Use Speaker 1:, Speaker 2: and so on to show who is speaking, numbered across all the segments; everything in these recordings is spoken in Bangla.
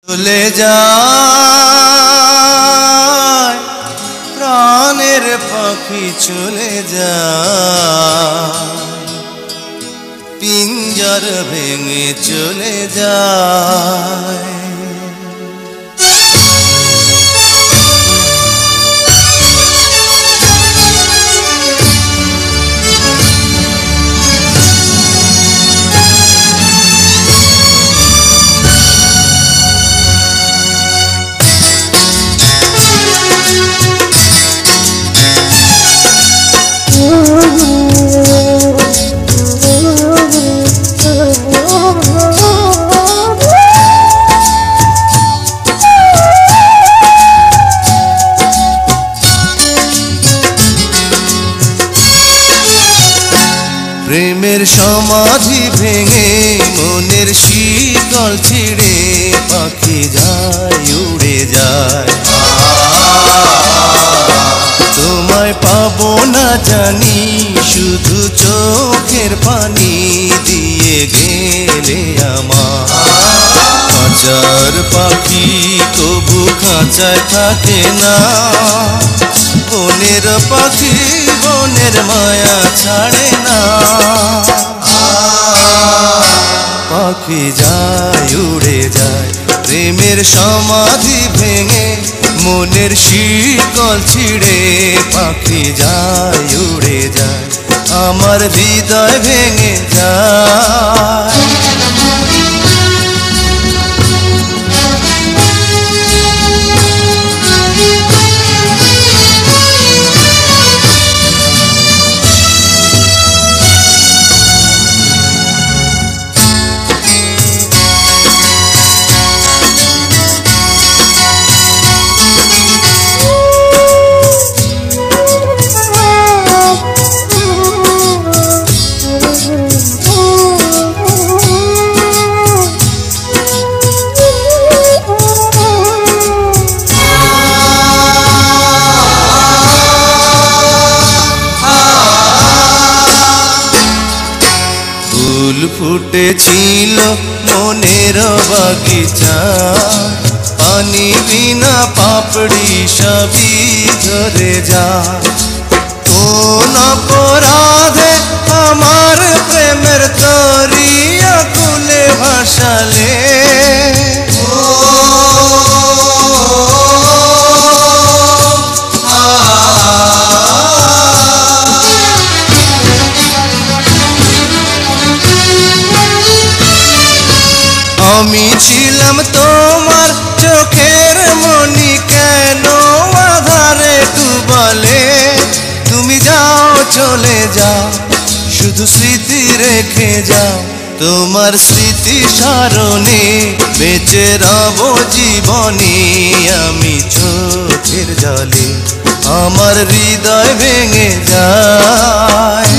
Speaker 1: চলে যায় প্রাণের পাখি চলে যায় পিঞ্জর ভেঙে চলে যায় প্রেমের সমাধি ভেঙে মনের শিকল ছিঁড়ে পাখি যায় উড়ে যায় তোমায় পাবো না জানি শুধু চোখের পানি দিয়ে গেলে আমার খাঁচার পাখি তবু খাঁচায় থাকে না বনের পাখি বনের মায়া ছাড়ে না পাখি যায় উড়ে যায় প্রেমের সমাধি ভেঙে মনের শিকল ছিঁড়ে পাখি যায় উড়ে যায় আমার হৃদয় ভেঙে যায় ফুল ফুটেছিল মনের বাগিচা পানি বিনা পাপড়ি সবই ঝরে যায় কোন অপরাধে আমার প্রেমের তরি আকুলে ভাসালে আমি ছিলাম তোমার চোখের মনি কেন আধারে ডুবালে তুমি যাও চলে যাও শুধু স্মৃতি রেখে যাও তোমার স্মৃতি স্মরণে বেঁচে রব জীবনে আমি চোখের জলে আমার হৃদয় ভেঙে যায়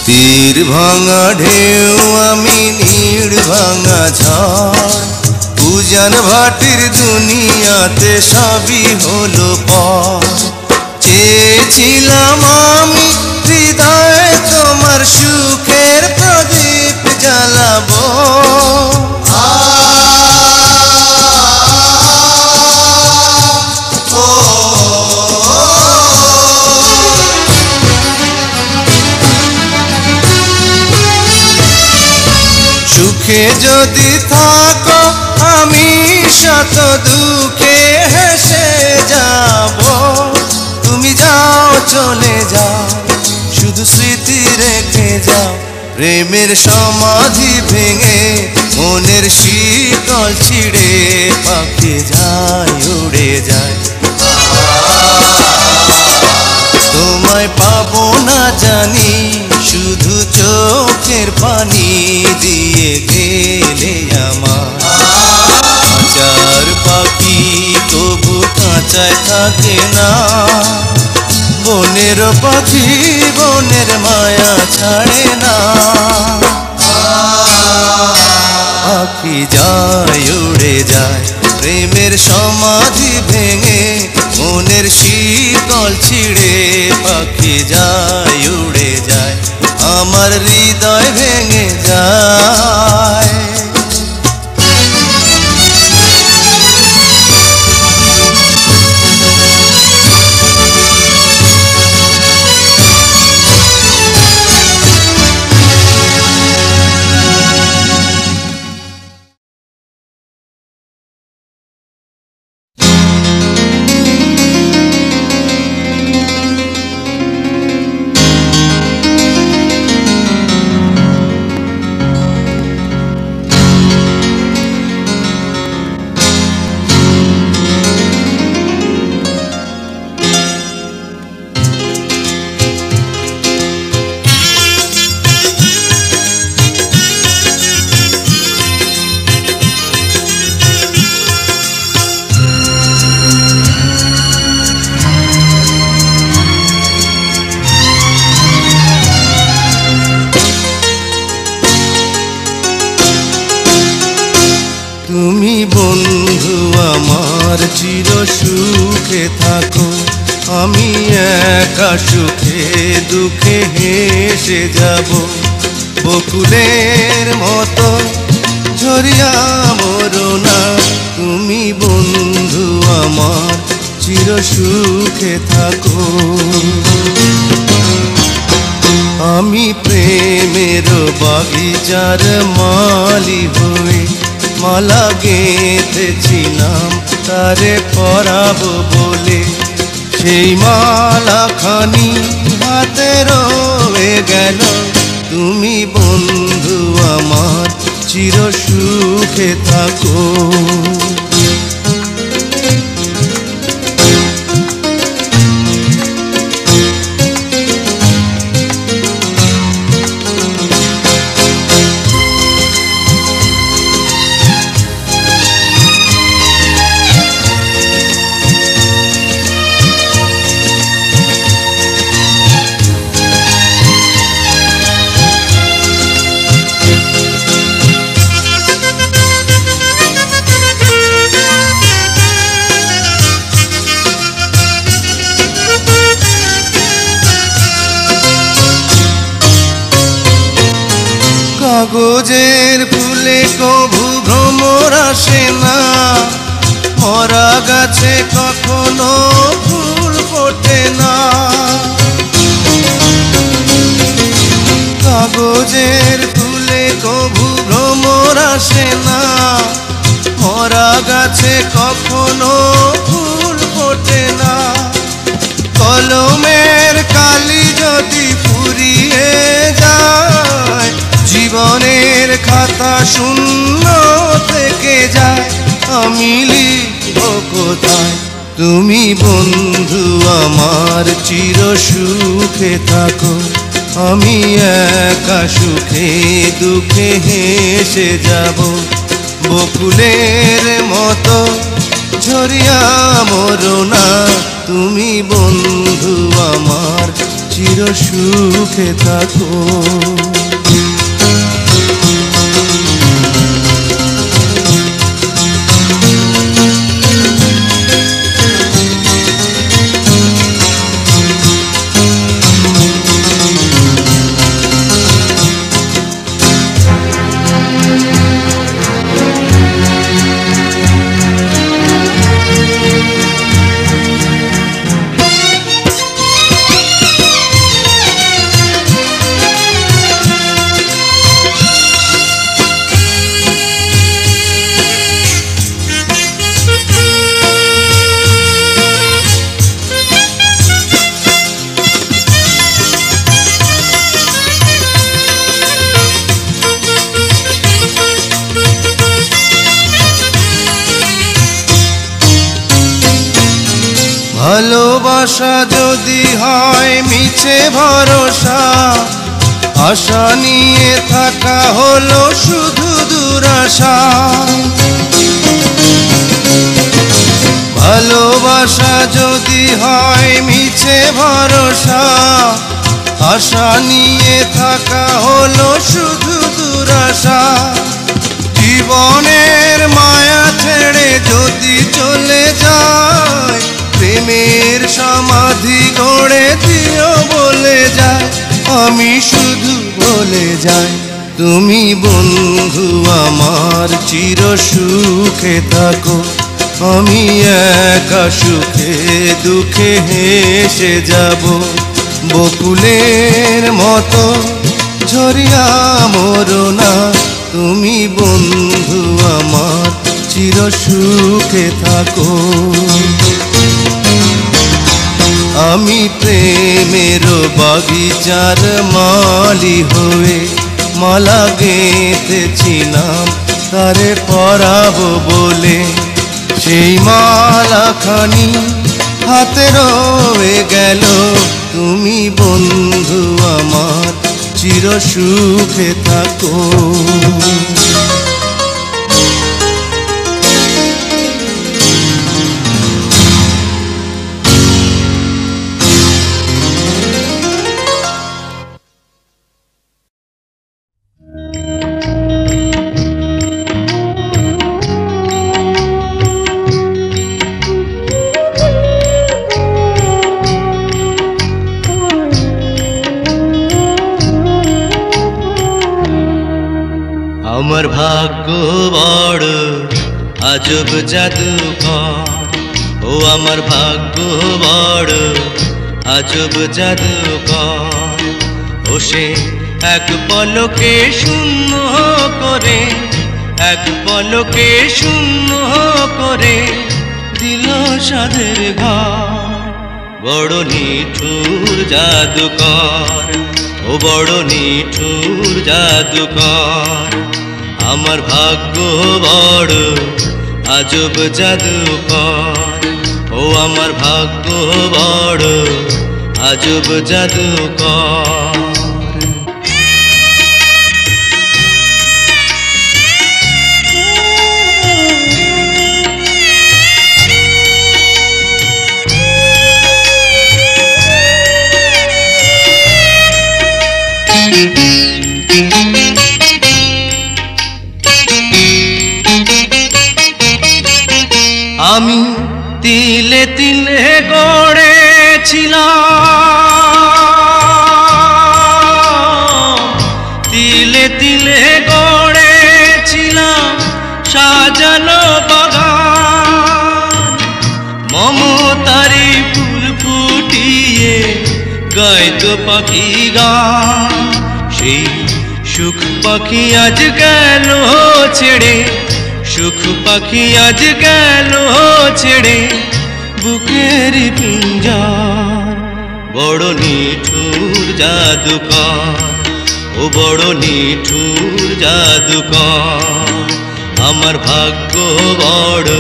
Speaker 1: তীর ভাঙা ঢেউ আমি নীড় ভাঙা ঝড় উজান ভাটির দুনিয়াতে সবই হলো পর চেয়েছিলাম আমি হৃদয়ে তোমার সুখের প্রদীপ জ্বালাবো সুখে যদি থাকো আমি শত দুঃখে হেসে যাব তুমি যাও চলে যাও শুধু স্মৃতি রেখে যাও প্রেমের সমাধি ভেঙে মনের শিকল ছিঁড়ে পাখি যায় উড়ে যায় জানি শুধু চোখের পানি দিয়ে গেলে আমার খাঁচার পাখি তবু খাঁচায় থাকে না। বনের পাখি বনের মায়া ছাড়ে না। পাখি যায় উড়ে যায় প্রেমের সমাধি ভেঙে, মনের শীতল ছিঁড়ে পাখি যায় উড়ে যায়, আমার হৃদয় ভেঙে যায়। তুমি বন্ধু আমার চির সুখে থাকো, আমি একা সুখে দুঃখে হেসে যাব। বকুলের মতো ঝরিয়া মরো না, তুমি বন্ধু আমার চির সুখে থাকো। আমি প্রেমের বাগিচার মালি হয়ে মালা গেঁথেছিলাম তারে পরাবো বলে, সেই মালা খানি হাতে রয়ে গেল। তুমি বন্ধু আমার চির সুখে থাকো। কাগজের ফুলে কভু ভ্রমর আসে না, মরা গাছে কখনো ফুল ফোটে না। কাগজের ফুলে কভু ভ্রমর আসে না, মরা গাছে কখনো ফুল ফোটে না। কলমের কালি যদি ফুরিয়ে যায়, জীবনের খাতা শূন্য থেকে যায়, আমি লিখব কোথায়? তুমি বন্ধু আমার চির সুখে থাকো, আমি একা সুখে দুঃখে হেসে যাব। বকুলের মতো ঝরিয়া মরো না, তুমি বন্ধু আমার চির সুখে থাকো। ভালোবাসা যদি হয় মিছে ভরসা, আশা নিয়ে থাকা হলো শুধু দুরাশা। ভালোবাসা যদি হয় মিছে ভরসা, আশা নিয়ে থাকা হলো শুধু দুরাশা। জীবনের মায়া ছেড়ে যদি চলে যায়, প্রেমের সমাধি গড়ে দিও বলে যায়। আমি শুধু বলে যাই, তুমি বন্ধু আমার চির সুখে থাকো। আমি একা সুখে দুঃখে হেসে যাব, বকুলের মতো ঝরিয়া মরো না। তুমি বন্ধু আমার চির সুখে থাকো। আমি প্রেমের বাগিচার মালি হয়ে মালা গেঁথেছিলাম তারে পরাবো বলে। সেই মালাখানি হাতে রয়ে গেল, তুমি বন্ধু আমার চির সুখে থাকো।
Speaker 2: আমার ভাগ্য বড় আজব জাদুকর, ও আমার ভাগ্য বড় আজব জাদুকর। ও সে এক পলকে শূন্য করে, এক পলকে শূন্য করে দিল সাধের ঘর। বড় নিঠুর জাদুকর, ও বড় নিঠুর জাদুকর। আমার ভাগ্য বড় আজব জাদুকর, ও আমার ভাগ্য বড় আজব জাদুকর।
Speaker 1: আমি তিলে তিলে গড়েছিলাম, তিলে তিলে গড়েছিলাম সাজানো বাগান। মমতারি ফুল ফুটিয়ে গাইতো পাখি গান। সেই সুখ পাখি আজ গেল ছেড়ে, সুখ পাখি আজ গেল ছেড়ে বুকের পিঞ্জার। বড় নিঠুর জাদুকর, ও বড় নিঠুর জাদুকর। আমার ভাগ্য বড়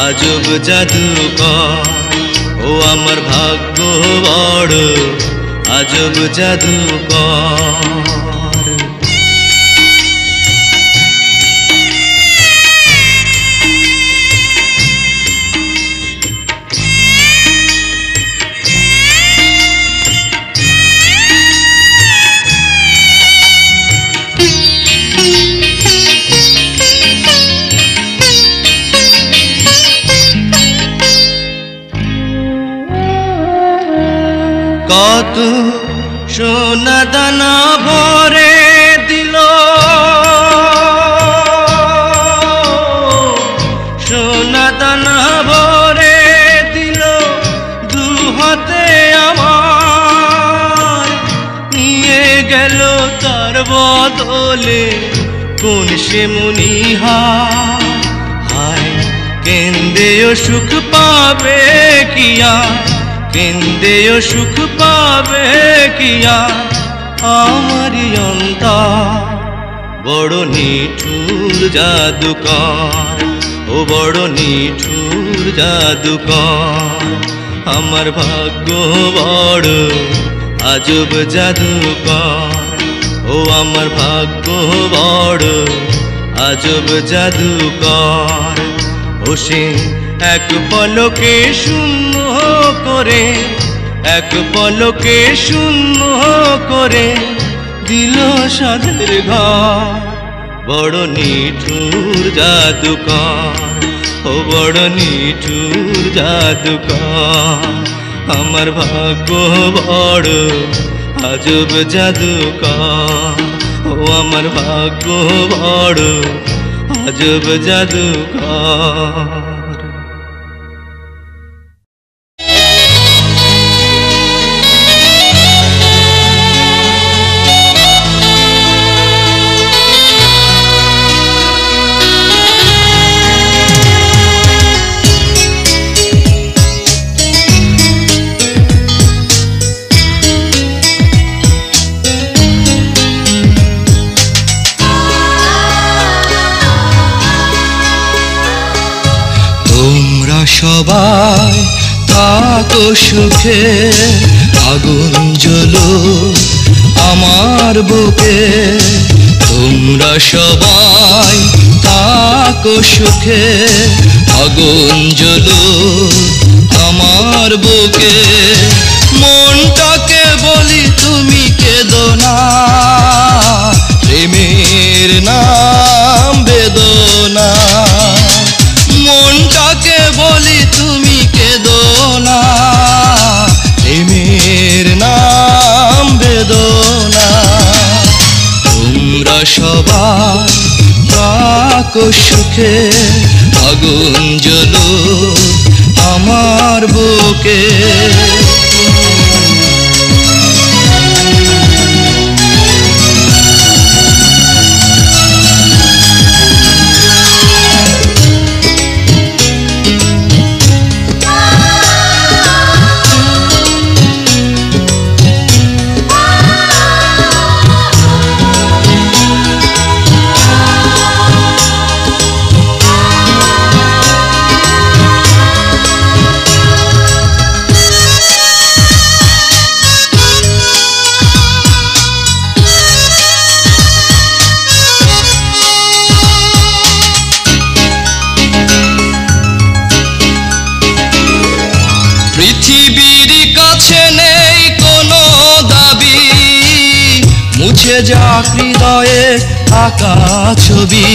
Speaker 1: আজব জাদুকর, ও আমার ভাগ্য বড় আজব জাদুকর। কত সোনা দানা ভরে দিল, সোনা দানা ভরে দিল দু হাতে আমার। নিয়ে গেল তার বদলে কোন সে মনিহার। হায় কেন্দেও সুখ পাবে কিয়া, কেন্দেও সুখ পাবে কিয়া আমারি অন্তর। বড় নিঠুর জাদুকর, ও বড় নিঠুর জাদুকর।
Speaker 2: আমার ভাগ্য বড় আজব জাদুকর, ও আমার ভাগ্য বড় আজব জাদুকর। ও সে এক পলকে শূন্য করে, এক পলকে শূন্য করে দিল সাধের ঘর। বড় নিঠুর জাদুকর, ও বড় নিঠুর জাদুকর। আমার ভাগ্য বড় আজব জাদুকর, ও আমার ভাগ্য বড় আজব জাদুকর। সবাই থাকো সুখে, আগুন জ্বলো আমার বুকে। তোমরা সবাই থাকো সুখে, আগুন জ্বলো আমার বুকে। মনটাকে বলি তুমি কেঁদো না, প্রেমের নাম বেদনা। মনটাকে বলি তুমি কেঁদো না, প্রেমের নাম বেদনা। তোমরা সবাই থাকো সুখে, আগুন জ্বলো আমার বুকে। পৃথিবীর কাছে নেই কোনো দাবি, মুছে যাক হৃদয়ে আঁকা ছবি।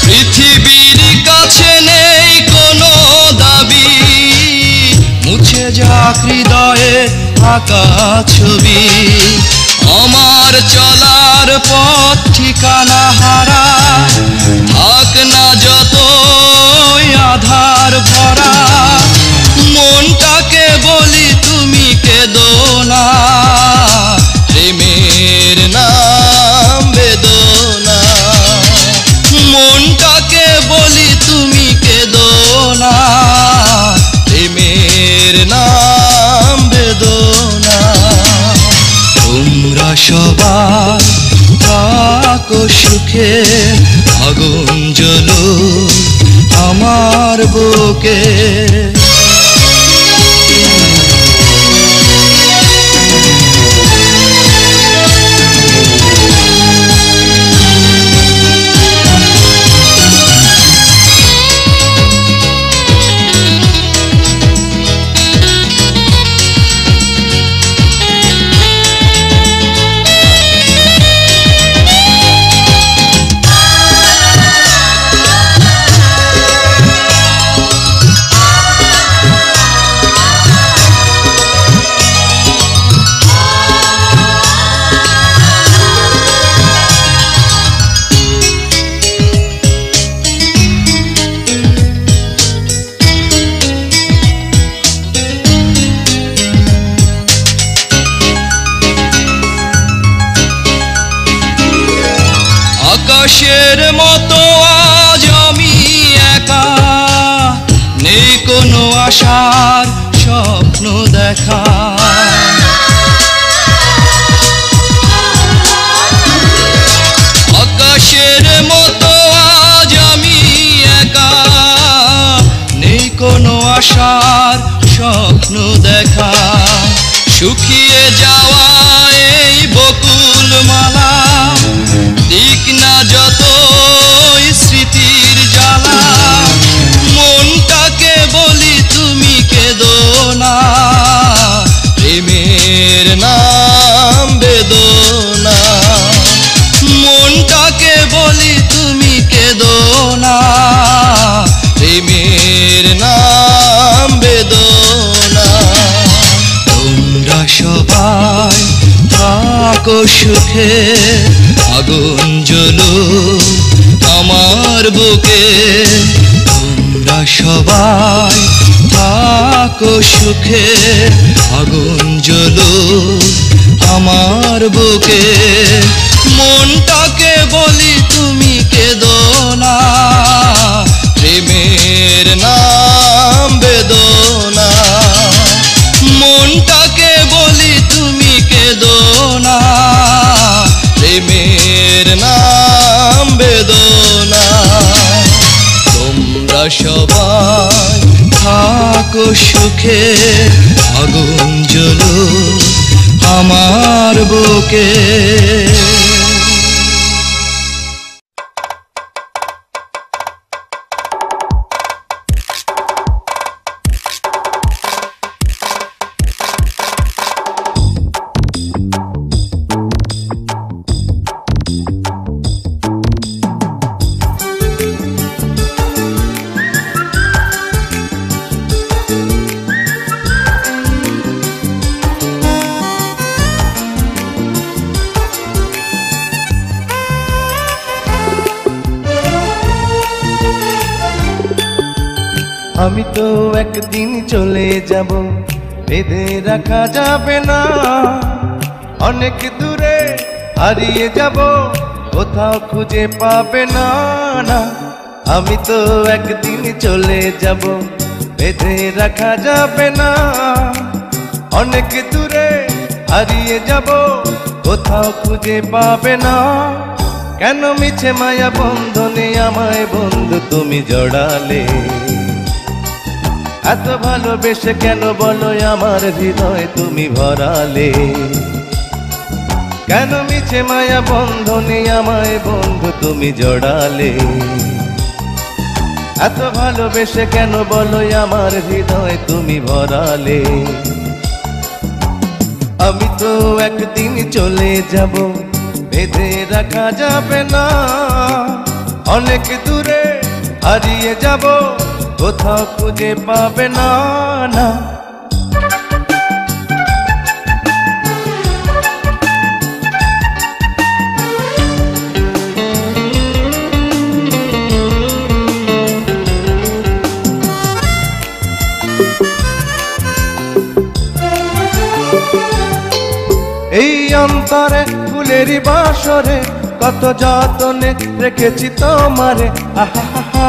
Speaker 2: পৃথিবীর কাছে নেই কোনো দাবি, মুছে যাক হৃদয়ে আঁকা ছবি। আমার চলার পথ ঠিকানা হারা, থাক না যত আধার ভরা। মনটাকে বলি তুমি কেঁদো না, প্রেমের নাম বেদনা। মনটাকে বলি তুমি কেঁদো না, প্রেমের নাম বেদনা। তোমরা সবাই থাকো সুখে, আগুন জ্বলো আমার বুকে। আকাশের মতো আজ আমি একা, নেই কোনো আশার স্বপ্ন দেখা। আকাশের মতো আজ আমি আসার স্বপ্ন দেখা, শুকিয়ে যাওয়া এই বকুল মালা, দিক না যতই স্মৃতির জ্বালা, মনটাকে বলি তুমি কেঁদো না, প্রেমের নাম বেদনা। মনটাকে বলি তুমি কেঁদো না, প্রেমের নাম বেদনা। তোমরা সবাই থাকো সুখে, আগুন জ্বলুক আমার বুকে। তোমরা সবাই থাকো সুখে, আগুন জ্বলুক আমার বুকে। মনটাকে বলি তুমি কেঁদো না, প্রেমের নাম বেদনা। মনটাকে বলি তুমি কেঁদো না, প্রেমের নাম বেদনা। তোমরা সবাই থাকো সুখে, আগুন জ্বলুক আমার বুকে।
Speaker 1: আমি তো একদিন চলে যাব, বেঁধে রাখা যাবে না। অনেক দূরে হারিয়ে যাব, কোথাও খুঁজে পাবে না না। আমি তো একদিন চলে যাব, বেঁধে রাখা যাবে না। অনেক দূরে হারিয়ে যাব, কোথাও খুঁজে পাবে না। কেন মিছে মায়া বন্ধনে আমায় বন্ধু তুমি জড়ালে? এত ভালোবেসে কেন বলো আমার হৃদয় তুমি ভরালে? কেন মিছে মায়া বন্ধনে আমায় বন্ধু তুমি জড়ালে? এত ভালোবেসে কেন বলো আমার হৃদয় তুমি ভরালে? আমি তো একদিন চলে যাব, বেঁধে রাখা যাবে না। অনেক দূরে হারিয়ে যাব, কোথাও খুঁজে পাবে না না। এই অন্তরে ফুলেরই বাসরে কত যতনে রেখেছি তোমারে। আহা,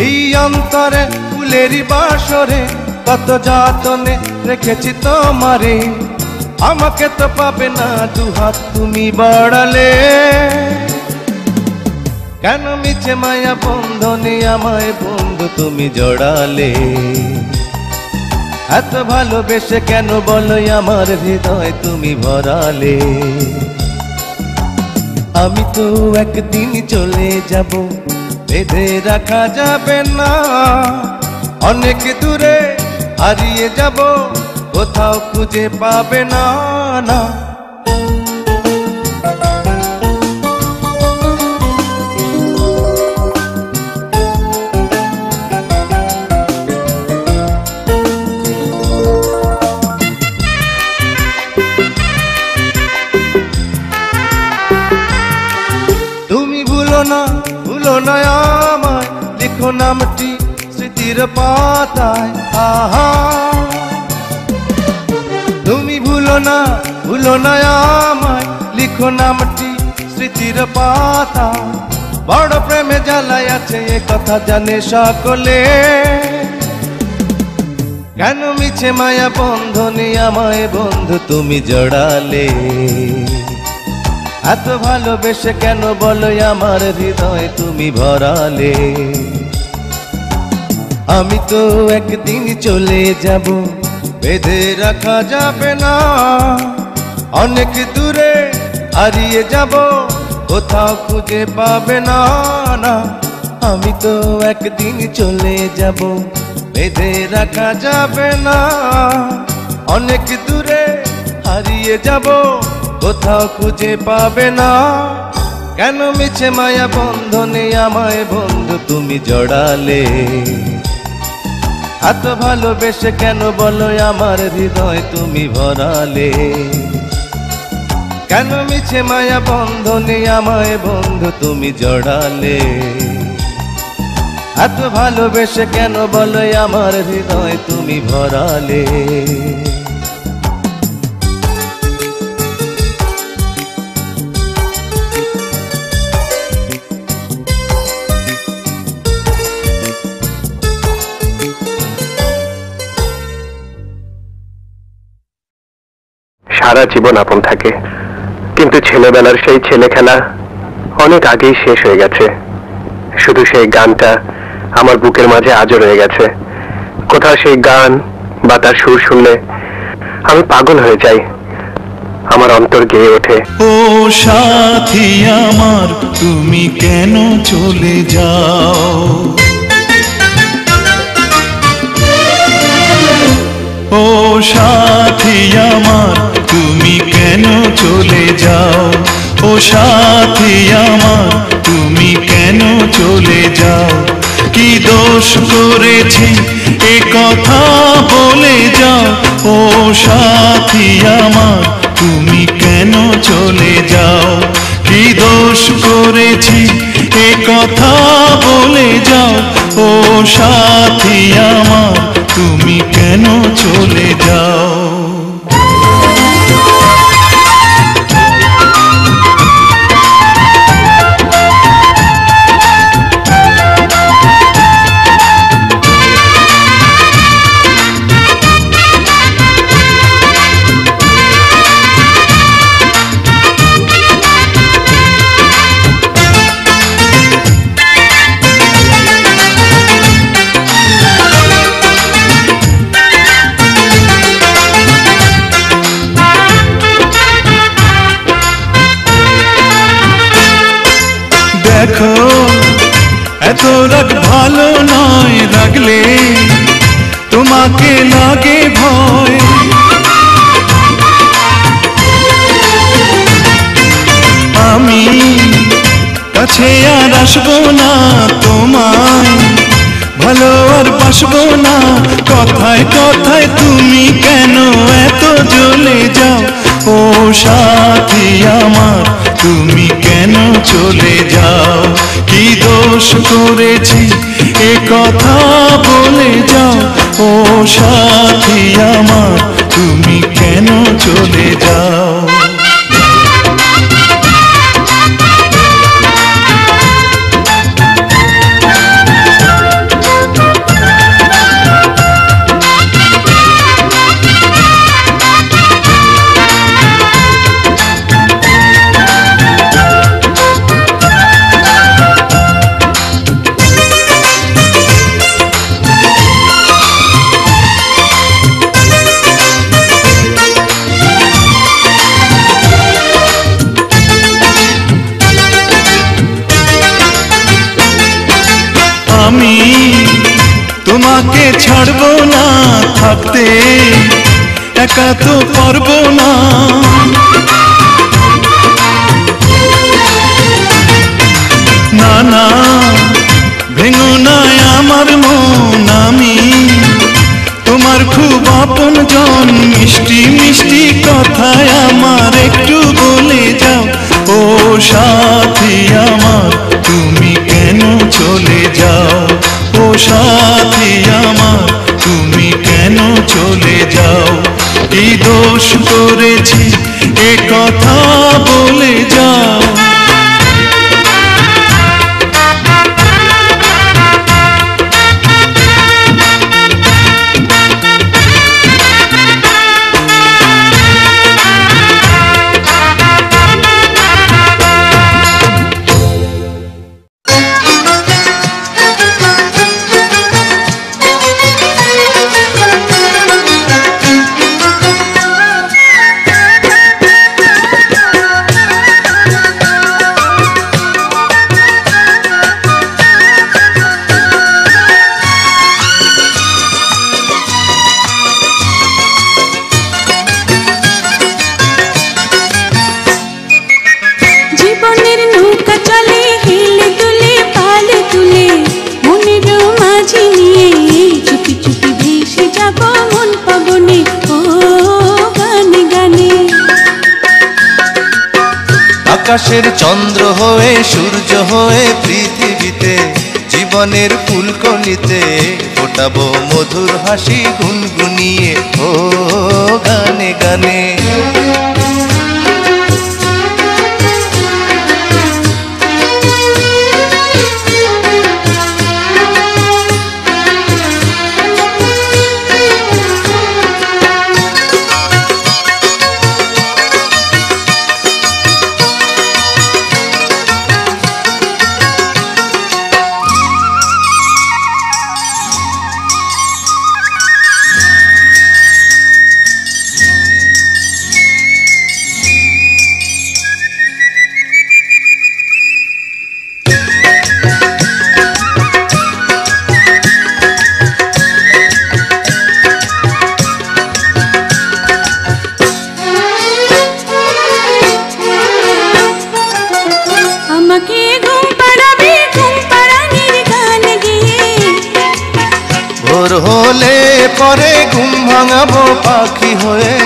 Speaker 1: এই অন্তরে ফুলেরই বাসরে কত যতনে রেখেছি তোমারে। আমাকে তো পাবে না দুহাত তুমি বাড়ালে। কেন মিছে মায়া বন্ধনে আমায় বন্ধু তুমি জড়ালে? এত ভালোবেসে কেন বলো আমার হৃদয় তুমি ভরালে? আমি তো একদিন চলে যাব, বেঁধে রাখা যাবে না। অনেক দূরে হারিয়ে যাব, কোথাও খুঁজে পাবে না না। ভুলো না আমায়, লিখো নামটি স্মৃতির পাতায়। আহা, তুমি ভুলো না আমায়, লিখো নামটি স্মৃতির পাতায়। বড় প্রেমে জ্বালায় আছে এ কথা জানে সকলে। কেন মিছে মায়া বন্ধনে আমায় বন্ধু তুমি জড়ালে? এত ভালোবেসে কেন বলো আমার হৃদয় তুমি ভরালে? আমি তো একদিন চলে যাব, বেঁধে রাখা যাবে না। অনেক দূরে হারিয়ে যাব, কোথাও খুঁজে পাবে না। না, আমি তো একদিন চলে যাব, বেঁধে রাখা যাবে না। অনেক দূরে হারিয়ে যাব, কোথাও খুঁজে পাবে না। কেন মিছে মায়া বন্ধনে আমায় বন্ধু তুমি জড়ালে? এত ভালোবেসে কেন বলো আমার হৃদয় তুমি ভরালে? কেন মিছে মায়া বন্ধনে আমায় বন্ধু তুমি জড়ালে? এত ভালোবেসে কেন বলো আমার হৃদয় তুমি ভরালে?
Speaker 3: সারা জীবন আপন থাকে, কিন্তু ছেলেবেলার সেই ছেলে খেলা অনেক আগেই শেষ হয়ে গেছে। শুধু সেই গানটা আমার বুকের মাঝে আজও রয়ে গেছে। কোথাও সেই গান বা তার সুর শুনলে আমি পাগল হয়ে যাই, আমার অন্তর গেয়ে ওঠে।
Speaker 2: ও সাথী আমার তুমি কেন চলে যাও? ও সাথী আমার তুমি কেন চলে যাও? ও সাথী আমার তুমি কেন চলে যাও? কি দোষ করেছি এ কথা বলে যাও? ও সাথী আমার তুমি কেন চলে যাও? কি দোষ করেছি এ কথা বলে যাও? ও সাথী আমার তুমি কেন চলে যাও? দেখো এত রাগ ভালো নয়, রাগলে তোমাকে লাগে ভয়। আমি কাছে আর আসবো না, তোমায় ভালো আর বাসবো না। কথায় কথায় তুমি কেন এত জ্বলে যাও? ও সাথী আমার তুমি কেন চলে যাও? কি দোষ করেছি এ কথা বলে যাও? ও সাথী আমার তুমি কেন চলে যাও? আমি তোমাকে ছাড়বো না, থাকতে একা তো পারবো না। না না ভেঙো না আমার মন, আমি তোমার খুব আপন জন। মিষ্টি মিষ্টি কথায় আমার একটু বলে যাও। ও সাথী আমার তুমি কেন চলে যাও? ও সাথী আমার তুমি কেন চলে যাও? কি দোষ করেছি এ কথা বলে যাও?
Speaker 1: আকাশের চন্দ্র হয়ে সূর্য হয়ে পৃথিবীতে জীবনের ফুলকলিতে ফোটাবো মধুর হাসি গুনগুনিয়ে ও গানে গানে। ভোর হলে পরে ঘুম ভাঙাবো পাখি হয়ে,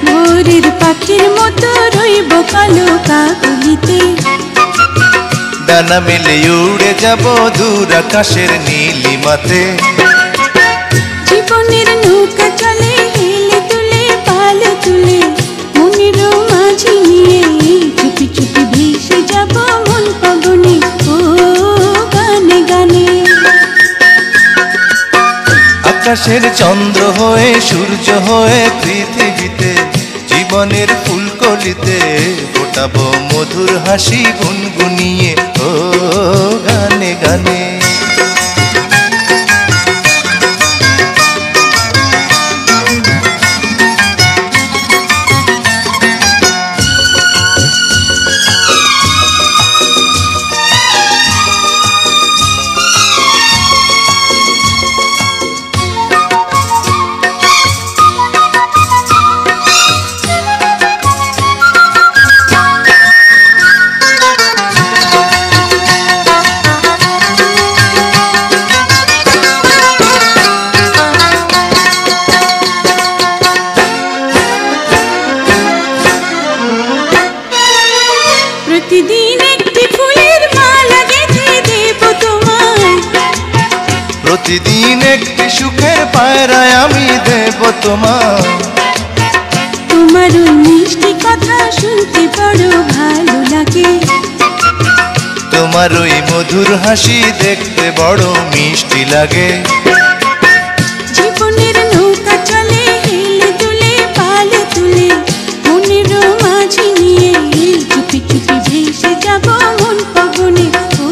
Speaker 4: ভোরের পাখির মতো রইব কালো কাকলিতে,
Speaker 1: ডানা মেলে উড়ে যাব দূর আকাশের নীলিমাতে।
Speaker 4: জীবনের নৌকা চলে হেলে তুলে পাল তুলে, মনের মাঝি নিয়ে চুপি চুপি ভেসে যাব মন পবনে ও গানে গানে।
Speaker 1: আকাশের চন্দ্র হয়ে সূর্য হয়ে পৃথিবীতে জীবনের ফুলকলিতে ফোটাবো মধুর হাসি গুনগুনিয়ে ও গানে গানে।
Speaker 4: প্রতিদিন একটি ফুলের মালা গেঁথে দেব তোমায়,
Speaker 1: প্রতিদিন একটি সুখের পায়রায় আমি দেব তোমার।
Speaker 4: তোমার ওই মিষ্টি কথা শুনতে বড় ভালো লাগে,
Speaker 1: তোমার ওই মধুর হাসি দেখতে বড় মিষ্টি লাগে।
Speaker 4: জীবনের নৌকা চলে হেলে তুলে পাল তুলে, মনের মাঝি নিয়ে চুপি চুপি ভেসে যাব মন পবনে ও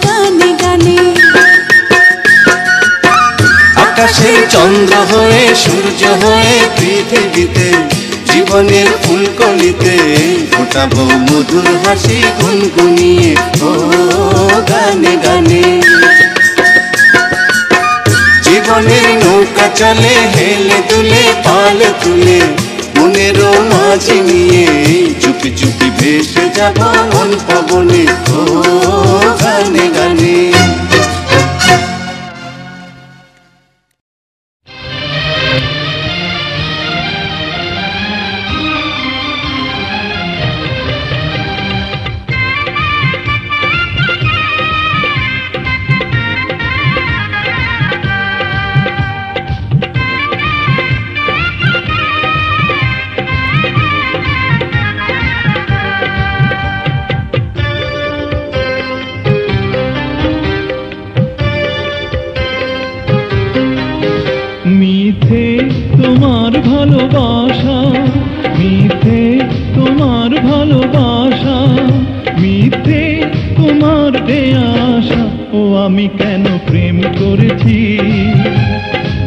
Speaker 4: গানে গানে।
Speaker 1: আকাশের চন্দ্র হয়ে সূর্য হয়ে পৃথিবীতে জীবনের ফুলকলিতে ফোটাবো মধুর হাসি গুনগুনিয়ে ও গানে গানে। জীবনের নৌকা চলে হেলে তুলে পাল তুলে, মনের মাঝি নিয়ে চুপি চুপি ভেসে যাব মন পবনে ও গানে গানে।
Speaker 5: মিথ্যে তোমার ভালোবাসা, মিথ্যে তোমার ভালোবাসা, মিথ্যে তোমার দেয়া আশা। ও আমি কেন প্রেম করেছি,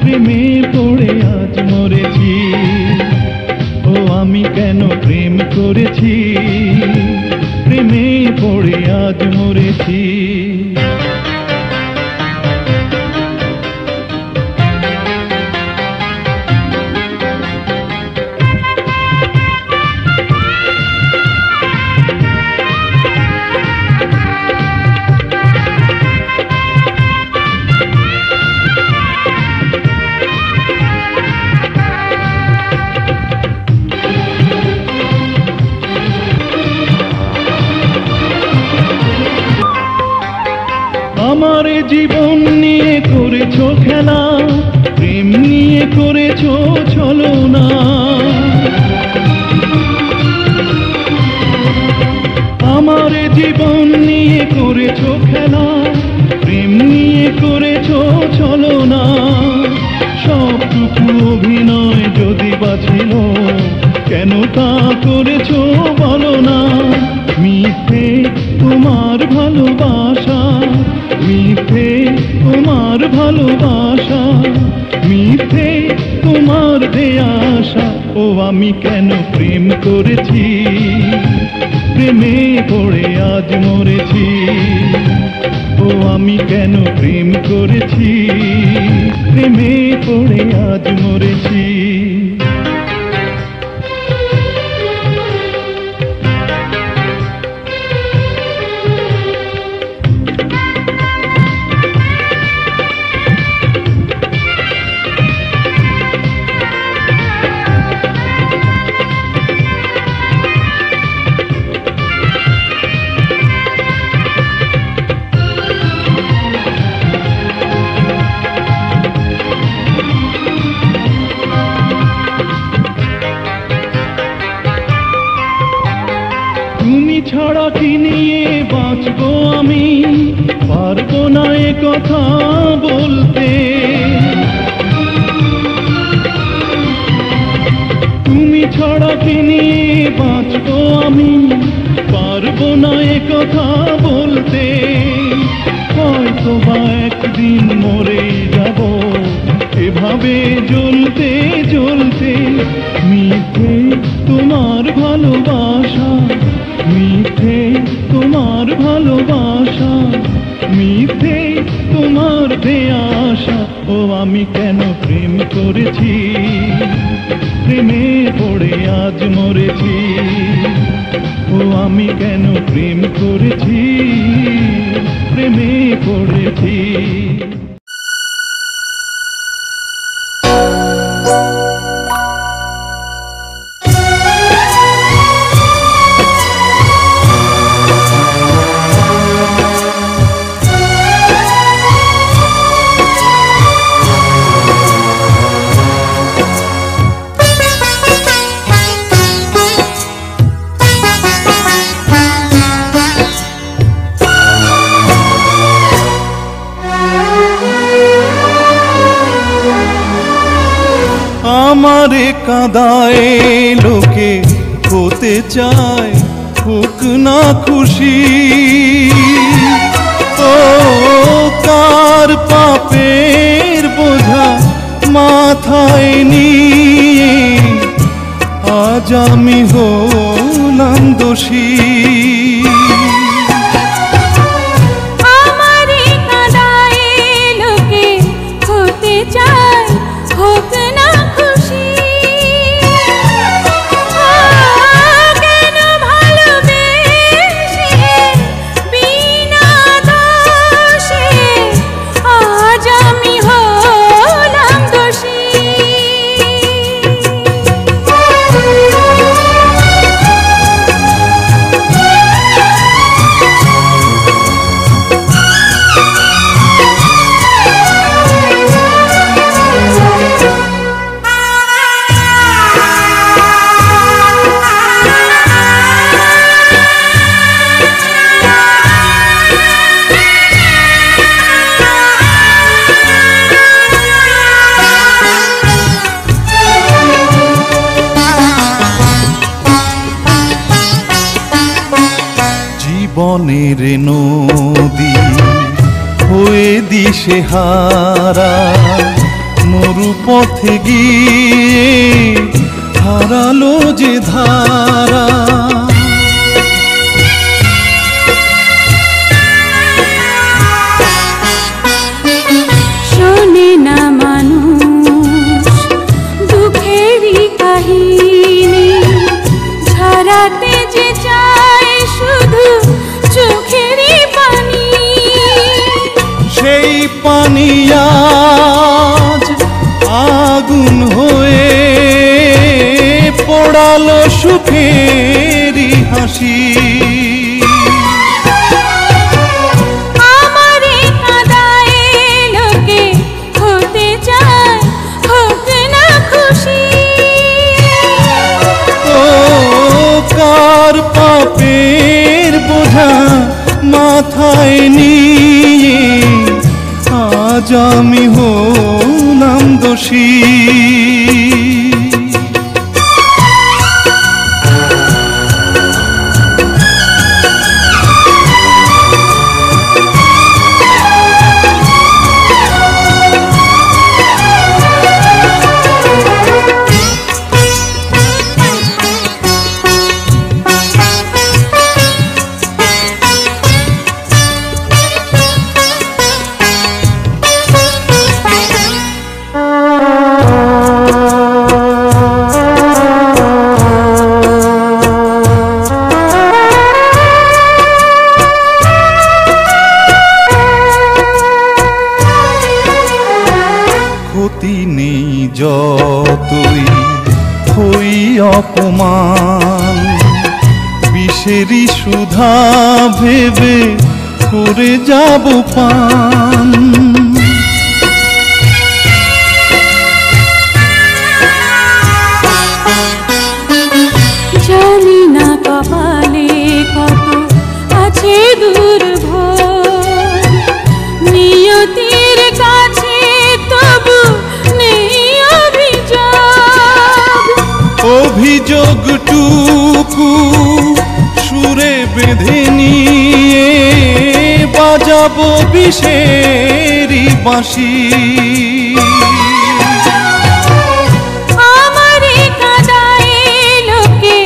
Speaker 5: প্রেমে পড়ে আজ মরেছি। ও আমি কেন প্রেম করেছি, প্রেমে পড়ে আজ মরেছি। আমার জীবন নিয়ে করেছো খেলা, প্রেম নিয়ে করেছো ছলনা। আমার জীবন নিয়ে করেছো খেলা, প্রেম নিয়ে করেছো ছলনা। সবটুকু অভিনয় যদি বাছিল, কেন তা করেছো বলো না। মিথ্যে তোমার ভালোবাসা, মিথ্যে তোমার ভালোবাসা, মিথ্যে তোমার দেয়া আশা। ও আমি কেন প্রেম করেছি, প্রেমে পড়ে আজ মরেছি। ও আমি কেন প্রেম করেছি, প্রেমে পড়ে আজ মরেছি। তুমি ছাড়া কি নিয়ে বাঁচবো আমি, পারবো না এ কথা বলতে। তুমি ছাড়া কি নিয়ে বাঁচবো আমি, পারবো না এ কথা বলতে। হয়তো বা একদিন মরে যাব এভাবে জ্বলতে জ্বলতে। মিথ্যে তোমার ভালোবাসা, মিথ্যে তোমার ভালোবাসা, মিথ্যে তোমার দেয়া আশা। ও আমি কেন প্রেম করেছি, প্রেমে পড়ে আজ মরেছি। ও আমি কেন প্রেম করেছি, প্রেমে পড়েছি। আমারে কাঁদায় লোকে হতে চায়, হোক না খুশি। ও কার পাপের বোঝা মাথায় নিয়ে আজ আমি হলাম দোষী।
Speaker 4: আমারে কাঁদায় লোকে হতে চায়, হোক না খুশি। কেন ভালোবেসে বিনা দোষে আজ আমি হলাম দোষী।
Speaker 5: জীবনের নদী হয়ে দিশেহারা, মরু পথে গিয়ে হারালো যে ধারা।
Speaker 4: শোনে না মানুষ দুঃখেরই কাহিনী, ঝরাতে যে চায় শুধু চোখেরই পানি।
Speaker 5: সেই পানি আজ আগুন হয়ে পোড়ালো সুখেরই হাসি।
Speaker 4: আমারে
Speaker 5: মাথায় নিয়ে আজ আমি হলাম দোষী। ক্ষতি নেই যতই হই অপমান, বিষেরই সুধা ভেবে করে যাব পান।
Speaker 4: জানি না কপালে কত আছে দুর্ভোগ, নিয়তির কাছে তবু নেই অভিযোগ।
Speaker 5: অভিযোগটুকু সুরে বেঁধে নিয়ে বাজাবো বিষেরই বাঁশি।
Speaker 4: আমারে কাঁদায় লোকে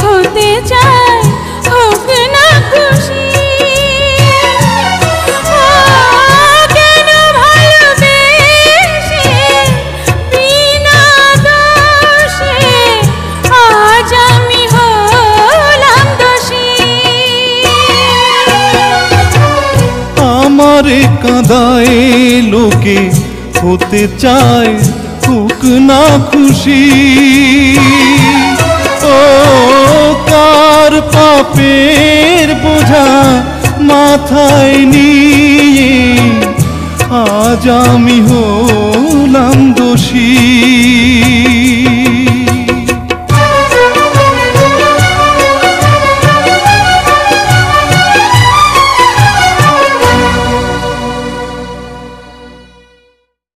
Speaker 4: হতে চায় হোক না খুশি। কেন ভালোবেসে বিনা দোষে আজ আমি হলাম দোষী।
Speaker 5: আমারে কাঁদায় লোকে হতে চায় হোক না খুশি। ও কার পাপের বোঝা মাথায় নিয়ে আজ আমি হলাম দোষী।